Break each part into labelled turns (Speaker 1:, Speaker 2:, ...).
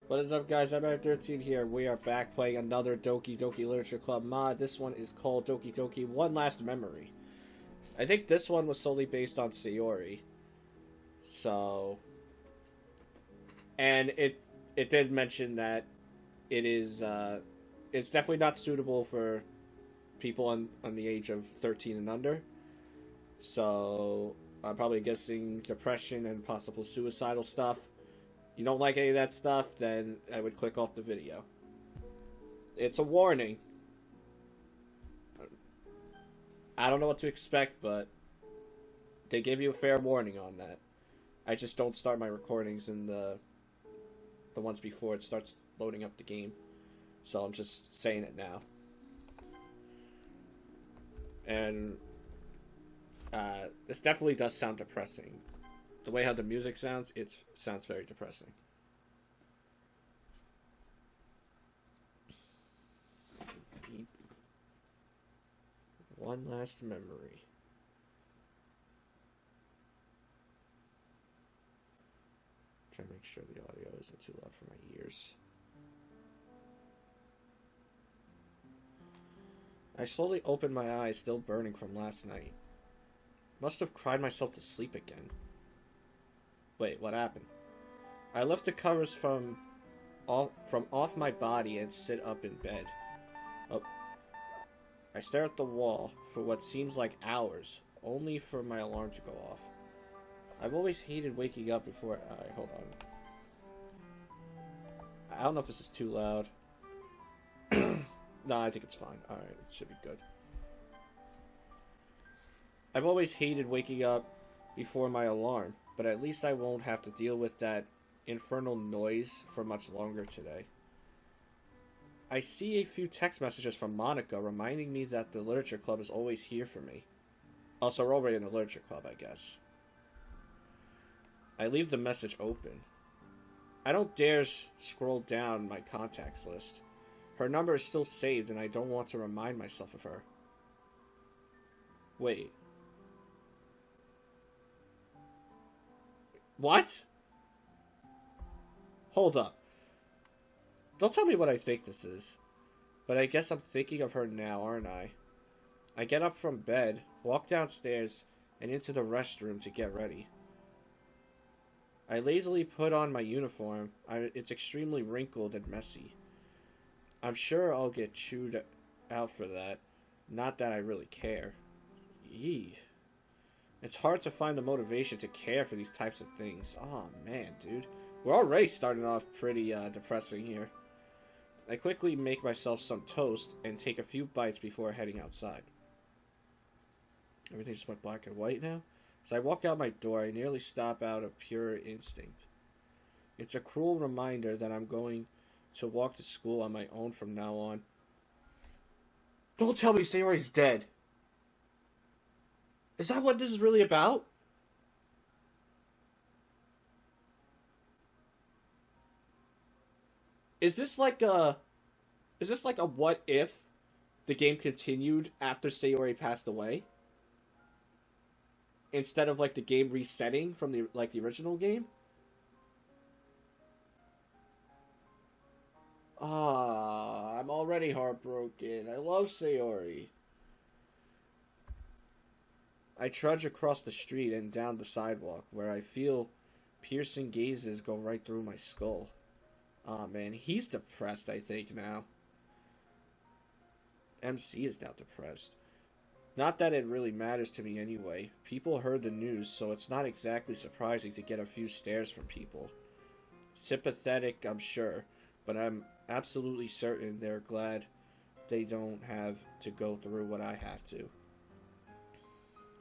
Speaker 1: What is up, guys? I'm at 13 here. We are back playing another Doki Doki Literature Club mod. This one is called Doki Doki One Last Memory. I think this one was solely based on Sayori. So... And it did mention that it is, it's definitely not suitable for people on the age of 13 and under. So, I'm probably guessing depression and possible suicidal stuff. You don't like any of that stuff, then I would click off the video. It's a warning. I don't know what to expect, but they give you a fair warning on that. I just don't start my recordings in the ones before it starts loading up the game. So I'm just saying it now. And this definitely does sound depressing. The way how the music sounds, it sounds very depressing. One last memory. Try to make sure the audio isn't too loud for my ears. I slowly opened my eyes, still burning from last night. Must have cried myself to sleep again. Wait, what happened? I lift the covers from off my body and sit up in bed. Oh. I stare at the wall for what seems like hours, only for my alarm to go off. I've always hated waking up before... Alright, hold on. I don't know if this is too loud. No, I think it's fine. Alright, it should be good. I've always hated waking up before my alarm, but at least I won't have to deal with that infernal noise for much longer today. I see a few text messages from Monica reminding me that the literature club is always here for me. Also, we're already in the literature club, I guess. I leave the message open. I don't dare scroll down my contacts list. Her number is still saved and I don't want to remind myself of her. Wait. What? Hold up. Don't tell me what I think this is. But I guess I'm thinking of her now, aren't I? I get up from bed, walk downstairs, and into the restroom to get ready. I lazily put on my uniform. It's extremely wrinkled and messy. I'm sure I'll get chewed out for that. Not that I really care. Yee. It's hard to find the motivation to care for these types of things. Oh man, dude. We're already starting off pretty depressing here. I quickly make myself some toast and take a few bites before heading outside. Everything just went black and white now. As I walk out my door, I nearly stop out of pure instinct. It's a cruel reminder that I'm going to walk to school on my own from now on. Don't tell me Sayori's dead. Is that what this is really about? Is this like a what if the game continued after Sayori passed away? Instead of like the game resetting from the original game? Ah, I'm already heartbroken. I love Sayori. I trudge across the street and down the sidewalk where I feel piercing gazes go right through my skull. Aw, man, he's depressed, I think, now. MC is now depressed. Not that it really matters to me anyway. People heard the news, so it's not exactly surprising to get a few stares from people. Sympathetic, I'm sure, but I'm absolutely certain they're glad they don't have to go through what I have to.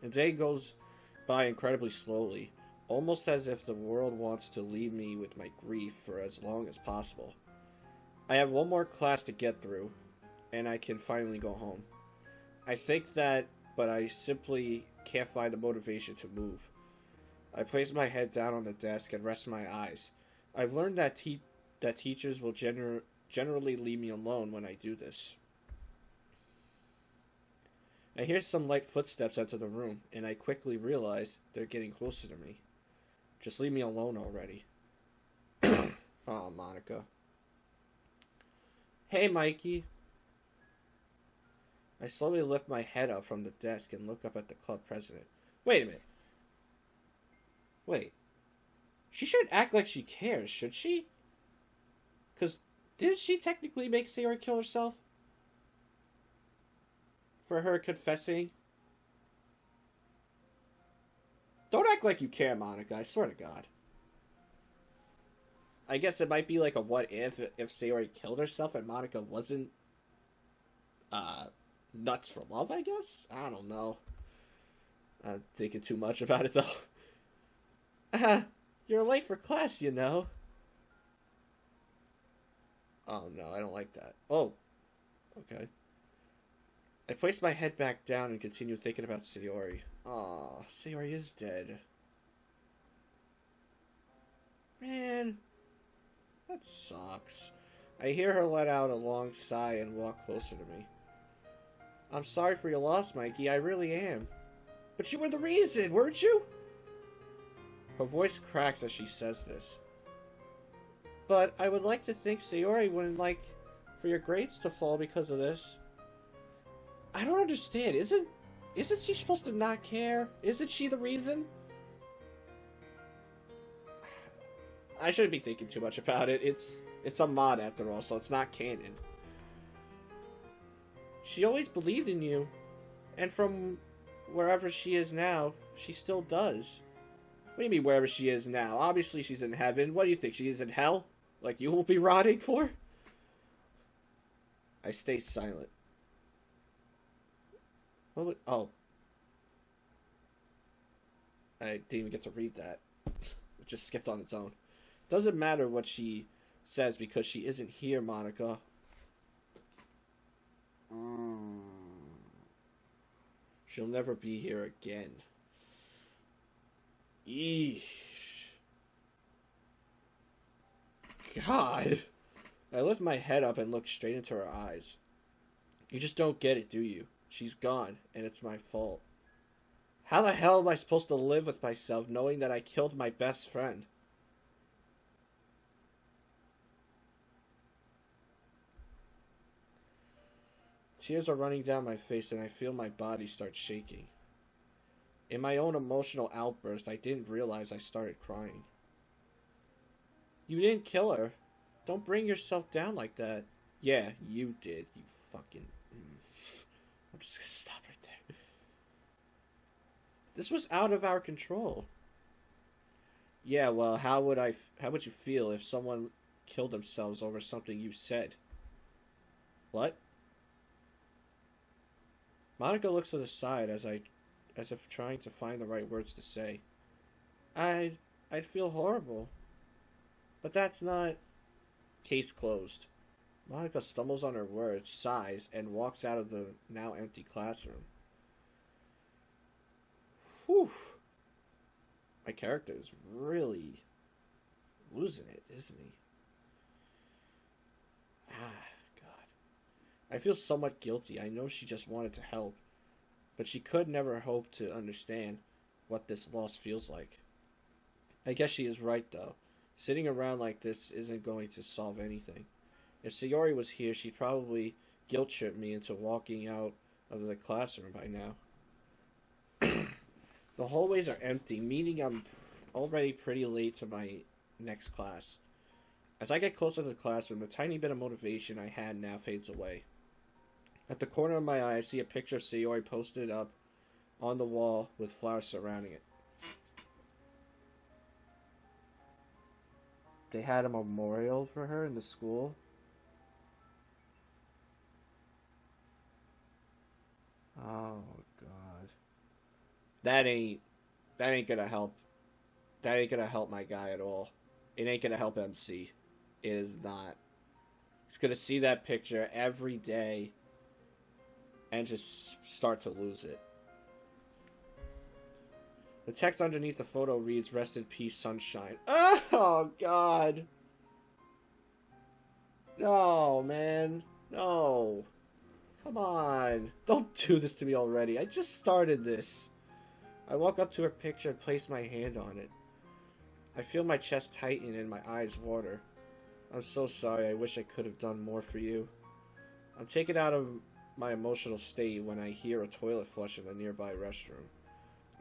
Speaker 1: The day goes by incredibly slowly, almost as if the world wants to leave me with my grief for as long as possible. I have one more class to get through, and I can finally go home. I think that, but I simply can't find the motivation to move. I place my head down on the desk and rest my eyes. I've learned that teachers will generally leave me alone when I do this. I hear some light footsteps enter the room, and I quickly realize they're getting closer to me. Just leave me alone already. Oh, Monica. Hey, Mikey. I slowly lift my head up from the desk and look up at the club president. Wait a minute. Wait. She should act like she cares, should she? Because didn't she technically make Sayori kill herself? For her confessing? Don't act like you care, Monica. I swear to God. I guess it might be like a what if Sayori killed herself and Monica wasn't nuts for love, I guess? I don't know. I'm thinking too much about it, though. You're late for class, you know. Oh, no, I don't like that. Oh, okay. I placed my head back down and continued thinking about Sayori. Aw, Sayori is dead. Man, that sucks. I hear her let out a long sigh and walk closer to me. I'm sorry for your loss, Mikey. I really am. But you were the reason, weren't you? Her voice cracks as she says this. But I would like to think Sayori wouldn't like for your grades to fall because of this. I don't understand. Isn't she supposed to not care? Isn't she the reason? I shouldn't be thinking too much about it. It's a mod after all, so it's not canon. She always believed in you, and from wherever she is now, she still does. What do you mean wherever she is now? Obviously she's in heaven. What do you think? She is in hell? Like you will be rotting for? I stay silent. What would... Oh. I didn't even get to read that. It just skipped on its own. Doesn't matter what she says because she isn't here, Monica. She'll never be here again. Eesh. God. I lift my head up and look straight into her eyes. You just don't get it, do you? She's gone, and it's my fault. How the hell am I supposed to live with myself knowing that I killed my best friend? Tears are running down my face and I feel my body start shaking. In my own emotional outburst, I didn't realize I started crying. You didn't kill her. Don't bring yourself down like that. Yeah, you did, you fucking... I'm just gonna stop right there. This was out of our control. Yeah, well, how would you feel if someone killed themselves over something you said? What? Monica looks to the side as if trying to find the right words to say. I'd feel horrible. But that's not... Case closed. Monica stumbles on her words, sighs, and walks out of the now empty classroom. Whew. My character is really losing it, isn't he? God. I feel somewhat guilty. I know she just wanted to help, but she could never hope to understand what this loss feels like. I guess she is right, though. Sitting around like this isn't going to solve anything. If Sayori was here, she'd probably guilt-trip me into walking out of the classroom by now. The hallways are empty, meaning I'm already pretty late to my next class. As I get closer to the classroom, the tiny bit of motivation I had now fades away. At the corner of my eye, I see a picture of Sayori posted up on the wall with flowers surrounding it. They had a memorial for her in the school. Oh, God. That ain't gonna help. That ain't gonna help my guy at all. It ain't gonna help MC. It is not. He's gonna see that picture every day and just start to lose it. The text underneath the photo reads, "Rest in peace, sunshine." Oh, God. No, man. No. Come on. Don't do this to me already. I just started this. I walk up to her picture and place my hand on it. I feel my chest tighten and my eyes water. I'm so sorry. I wish I could have done more for you. I'm taken out of my emotional state when I hear a toilet flush in the nearby restroom.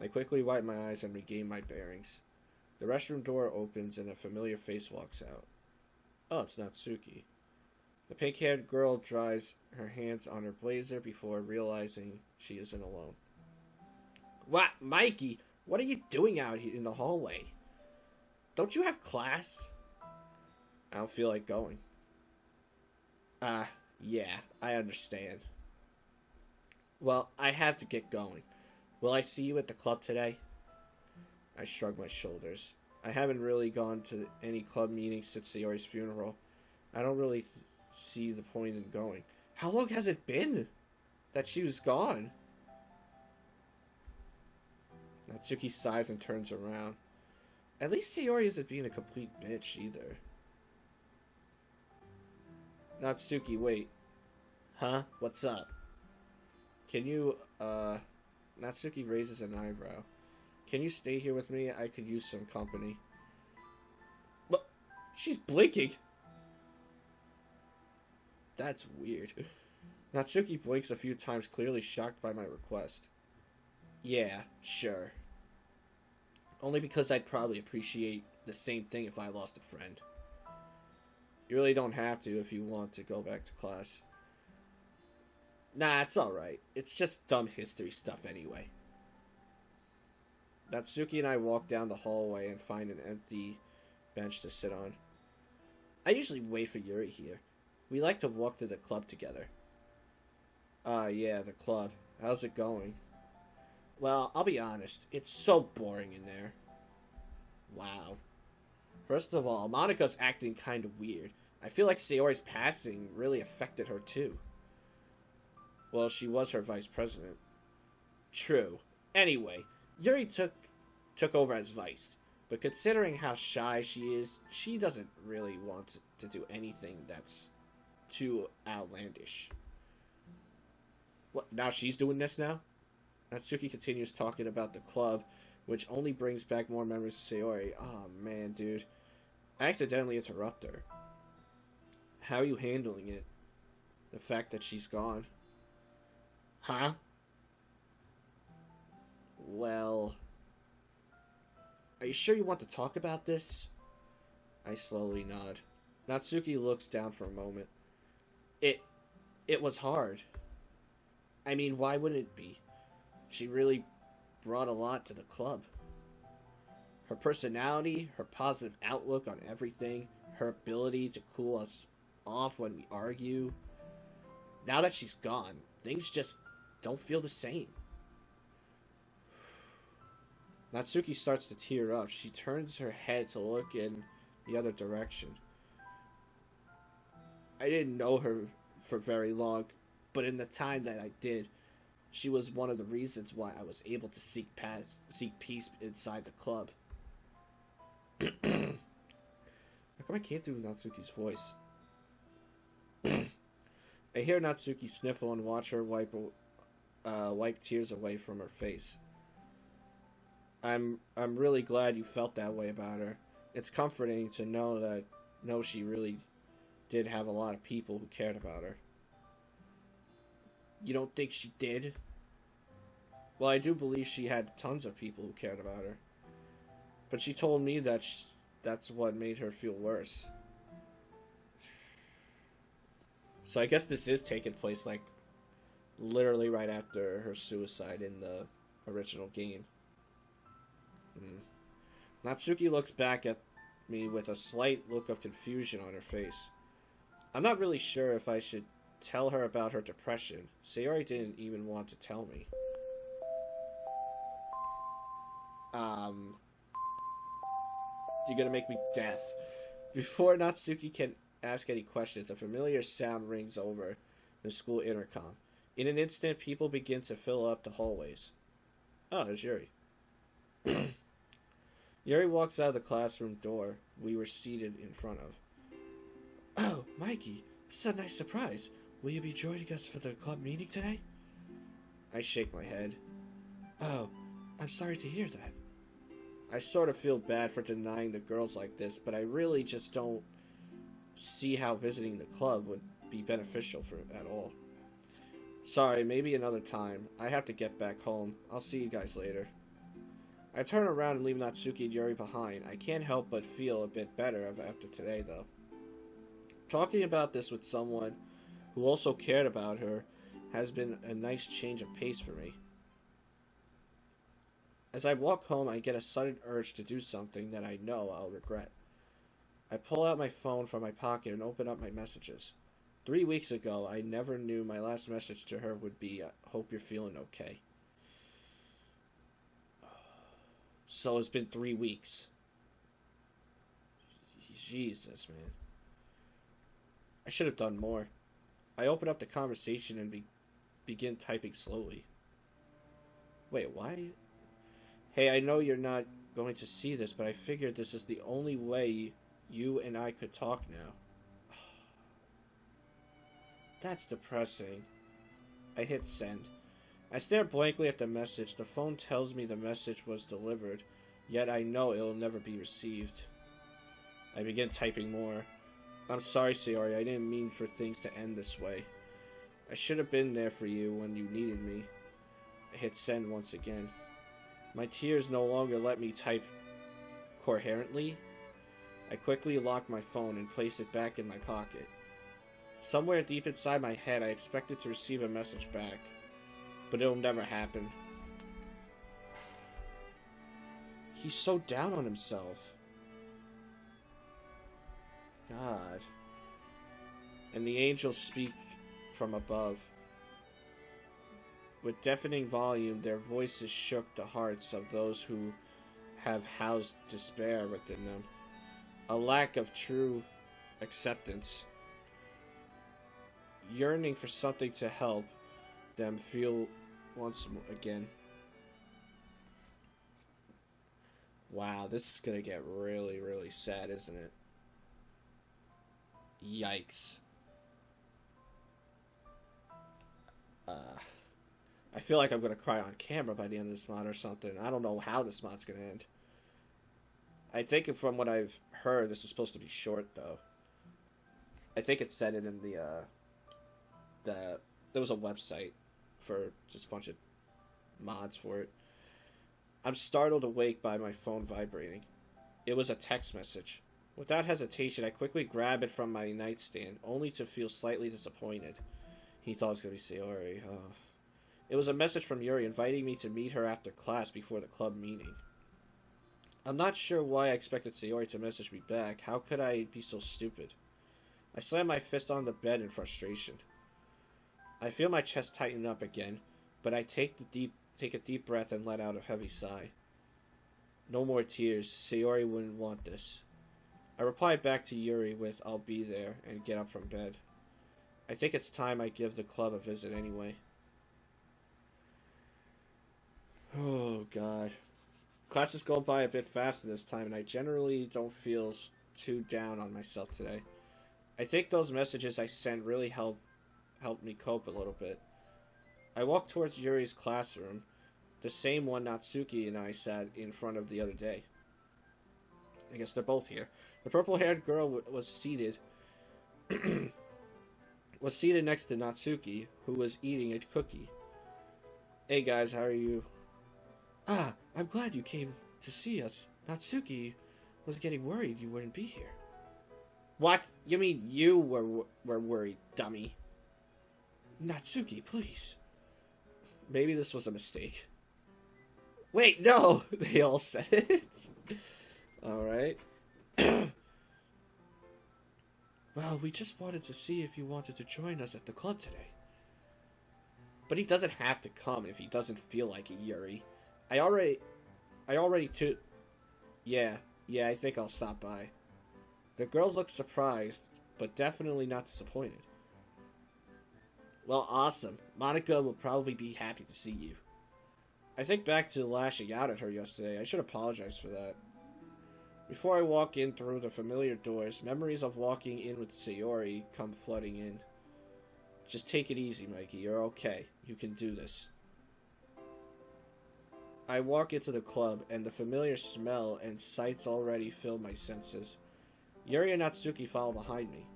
Speaker 1: I quickly wipe my eyes and regain my bearings. The restroom door opens and a familiar face walks out. Oh, it's Natsuki. The pink-haired girl dries her hands on her blazer before realizing she isn't alone. What, Mikey? What are you doing out here in the hallway? Don't you have class? I don't feel like going. Yeah, I understand. Well, I have to get going. Will I see you at the club today? I shrug my shoulders. I haven't really gone to any club meetings since Sayori's funeral. I don't really see the point in going. How long has it been that she was gone? Natsuki sighs and turns around. At least Sayori isn't being a complete bitch either. Natsuki, wait. Huh? What's up? Can you, Natsuki raises an eyebrow. Can you stay here with me? I could use some company. But she's blinking. That's weird. Natsuki blinks a few times, clearly shocked by my request. Yeah, sure. Only because I'd probably appreciate the same thing if I lost a friend. You really don't have to if you want to go back to class. Nah, it's alright. It's just dumb history stuff anyway. Natsuki and I walk down the hallway and find an empty bench to sit on. I usually wait for Yuri here. We like to walk to the club together. Yeah, the club. How's it going? Well, I'll be honest. It's so boring in there. Wow. First of all, Monika's acting kind of weird. I feel like Sayori's passing really affected her too. Well, she was her vice president. True. Anyway, Yuri took over as vice. But considering how shy she is, she doesn't really want to do anything that's too outlandish. What, now she's doing this now? Natsuki continues talking about the club, which only brings back more memories of Sayori. Oh man, dude. I accidentally interrupt her. How are you handling it? The fact that she's gone. Huh? Well... Are you sure you want to talk about this? I slowly nod. Natsuki looks down for a moment. It was hard. I mean, why wouldn't it be? She really brought a lot to the club. Her personality, her positive outlook on everything, her ability to cool us off when we argue. Now that she's gone, things just don't feel the same. Natsuki starts to tear up. She turns her head to look in the other direction. I didn't know her for very long, but in the time that I did, she was one of the reasons why I was able to seek peace inside the club. How come I can't do Natsuki's voice? I hear Natsuki sniffle and watch her wipe tears away from her face. I'm really glad you felt that way about her. It's comforting to know she really did have a lot of people who cared about her. You don't think she did? Well, I do believe she had tons of people who cared about her. But she told me that that's what made her feel worse. So I guess this is taking place, like, literally right after her suicide in the original game. Natsuki looks back at me with a slight look of confusion on her face. I'm not really sure if I should tell her about her depression. Sayori didn't even want to tell me. You're gonna make me deaf. Before Natsuki can ask any questions, a familiar sound rings over the school intercom. In an instant, people begin to fill up the hallways. Oh, there's Yuri. Yuri walks out of the classroom door we were seated in front of. Oh, Mikey, this is a nice surprise. Will you be joining us for the club meeting today? I shake my head. Oh, I'm sorry to hear that. I sort of feel bad for denying the girls like this, but I really just don't see how visiting the club would be beneficial for at all. Sorry, maybe another time. I have to get back home. I'll see you guys later. I turn around and leave Natsuki and Yuri behind. I can't help but feel a bit better after today, though. Talking about this with someone who also cared about her has been a nice change of pace for me. As I walk home, I get a sudden urge to do something that I know I'll regret. I pull out my phone from my pocket and open up my messages. 3 weeks ago, I never knew my last message to her would be, "Hope you're feeling okay." So it's been 3 weeks. Jesus, man. I should have done more. I open up the conversation and begin typing slowly. Wait, why? Hey, I know you're not going to see this, but I figured this is the only way you and I could talk now. That's depressing. I hit send. I stare blankly at the message. The phone tells me the message was delivered, yet I know it'll never be received. I begin typing more. I'm sorry, Sayori. I didn't mean for things to end this way. I should have been there for you when you needed me. I hit send once again. My tears no longer let me type coherently. I quickly lock my phone and place it back in my pocket. Somewhere deep inside my head, I expected to receive a message back, but it'll never happen. He's so down on himself. God. And the angels speak from above. With deafening volume, their voices shook the hearts of those who have housed despair within them. A lack of true acceptance. Yearning for something to help them feel once again. Wow, this is gonna get really, really sad, isn't it? Yikes. I feel like I'm gonna cry on camera by the end of this mod or something. I don't know how this mod's gonna end. I think from what I've heard, this is supposed to be short, though. I think it said it in there was a website for just a bunch of mods for it. I'm startled awake by my phone vibrating. It was a text message. Without hesitation, I quickly grab it from my nightstand, only to feel slightly disappointed. He thought it was going to be Sayori. Oh. It was a message from Yuri inviting me to meet her after class before the club meeting. I'm not sure why I expected Sayori to message me back. How could I be so stupid? I slam my fist on the bed in frustration. I feel my chest tighten up again, but I take a deep breath and let out a heavy sigh. No more tears. Sayori wouldn't want this. I reply back to Yuri with "I'll be there" and get up from bed. I think it's time I give the club a visit anyway. Oh, God. Class is going by a bit faster this time, and I generally don't feel too down on myself today. I think those messages I sent really helped me cope a little bit. I walk towards Yuri's classroom, the same one Natsuki and I sat in front of the other day. I guess they're both here. The purple-haired girl was seated next to Natsuki, who was eating a cookie. Hey guys, how are you? Ah, I'm glad you came to see us. Natsuki was getting worried you wouldn't be here. What? You mean you were worried, dummy? Natsuki, please. Maybe this was a mistake. Wait, no! They all said it. Alright. Well, we just wanted to see if you wanted to join us at the club today. But he doesn't have to come if he doesn't feel like it, Yuri. I already Yeah, I think I'll stop by. The girls look surprised, but definitely not disappointed. Well, awesome. Monica will probably be happy to see you. I think back to lashing out at her yesterday. I should apologize for that. Before I walk in through the familiar doors, memories of walking in with Sayori come flooding in. Just take it easy, Mikey. You're okay. You can do this. I walk into the club, and the familiar smell and sights already fill my senses. Yuri and Natsuki follow behind me.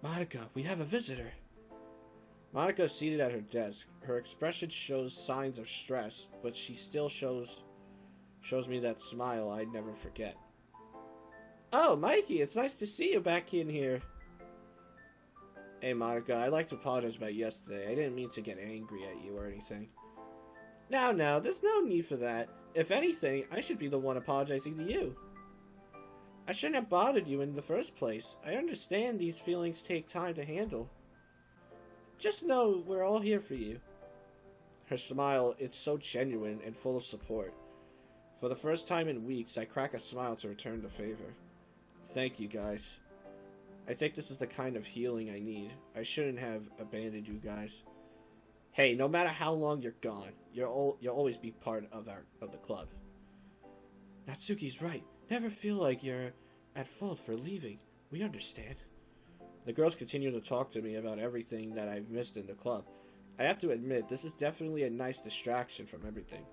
Speaker 1: Monica, we have a visitor. Monica is seated at her desk. Her expression shows signs of stress, but she still shows me that smile I'd never forget. Oh, Mikey, it's nice to see you back in here. Hey, Monica, I'd like to apologize about yesterday. I didn't mean to get angry at you or anything. No, there's no need for that. If anything, I should be the one apologizing to you. I shouldn't have bothered you in the first place. I understand these feelings take time to handle. Just know we're all here for you. Her smile, it's so genuine and full of support. For the first time in weeks, I crack a smile to return the favor. Thank you, guys. I think this is the kind of healing I need. I shouldn't have abandoned you guys. Hey, no matter how long you're gone, you'll always be part of the club. Natsuki's right. Never feel like you're at fault for leaving. We understand. The girls continue to talk to me about everything that I've missed in the club. I have to admit, this is definitely a nice distraction from everything.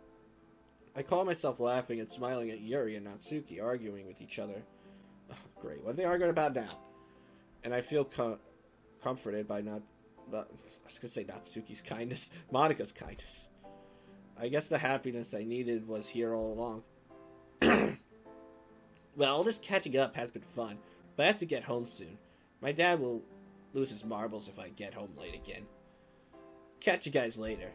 Speaker 1: I call myself laughing and smiling at Yuri and Natsuki arguing with each other. Oh, great, what are they arguing about now? And I feel comforted by Natsuki's kindness, Monika's kindness. I guess the happiness I needed was here all along. Well, all this catching up has been fun, but I have to get home soon. My dad will lose his marbles if I get home late again. Catch you guys later.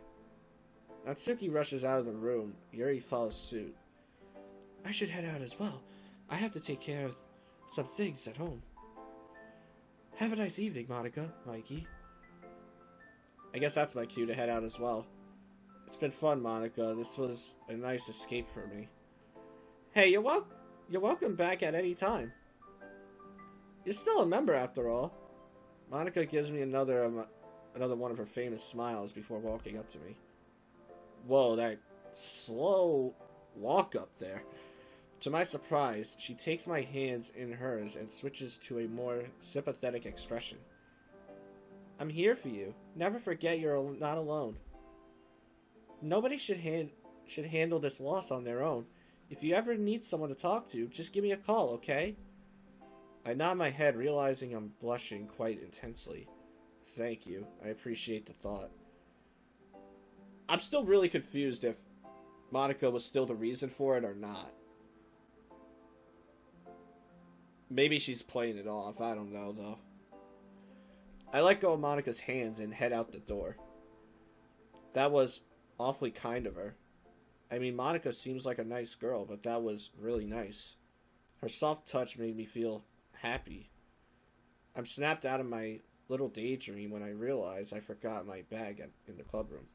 Speaker 1: Natsuki rushes out of the room. Yuri follows suit. I should head out as well. I have to take care of some things at home. Have a nice evening, Monica, Mikey. I guess that's my cue to head out as well. It's been fun, Monica. This was a nice escape for me. Hey, you're welcome back at any time. You're still a member after all. Monica gives me another one of her famous smiles before walking up to me. Whoa, that slow walk up there. To my surprise, she takes my hands in hers and switches to a more sympathetic expression. I'm here for you. Never forget you're not alone. Nobody should handle this loss on their own. If you ever need someone to talk to, just give me a call, okay? I nod my head, realizing I'm blushing quite intensely. Thank you. I appreciate the thought. I'm still really confused if Monica was still the reason for it or not. Maybe she's playing it off. I don't know, though. I let go of Monica's hands and head out the door. That was awfully kind of her. I mean, Monica seems like a nice girl, but that was really nice. Her soft touch made me feel happy. I'm snapped out of my little daydream when I realize I forgot my bag in the club room.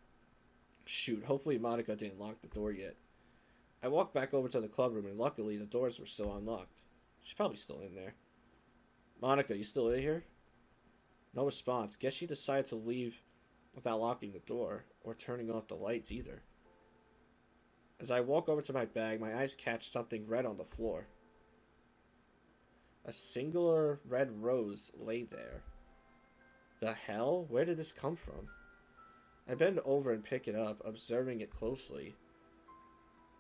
Speaker 1: Shoot, hopefully Monica didn't lock the door yet. I walked back over to the club room, and luckily the doors were still unlocked. She's probably still in there. Monica, you still in here? No response. Guess she decided to leave without locking the door, or turning off the lights either. As I walk over to my bag, my eyes catch something red on the floor. A singular red rose lay there. The hell? Where did this come from? I bend over and pick it up, observing it closely.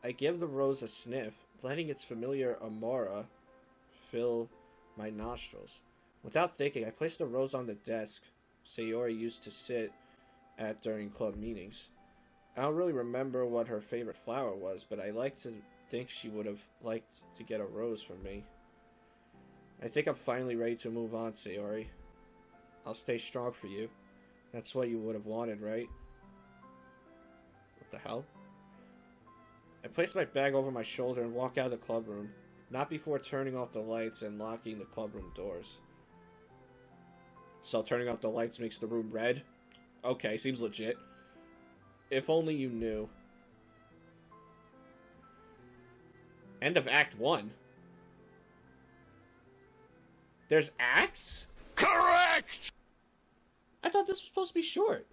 Speaker 1: I give the rose a sniff, letting its familiar amora fill my nostrils. Without thinking, I place the rose on the desk Sayori used to sit at during club meetings. I don't really remember what her favorite flower was, but I like to think she would have liked to get a rose from me. I think I'm finally ready to move on, Sayori. I'll stay strong for you. That's what you would have wanted, right? What the hell? I place my bag over my shoulder and walk out of the club room, not before turning off the lights and locking the club room doors. So turning off the lights makes the room red? Okay, seems legit. If only you knew. End of Act 1. There's acts? Correct! I thought this was supposed to be short.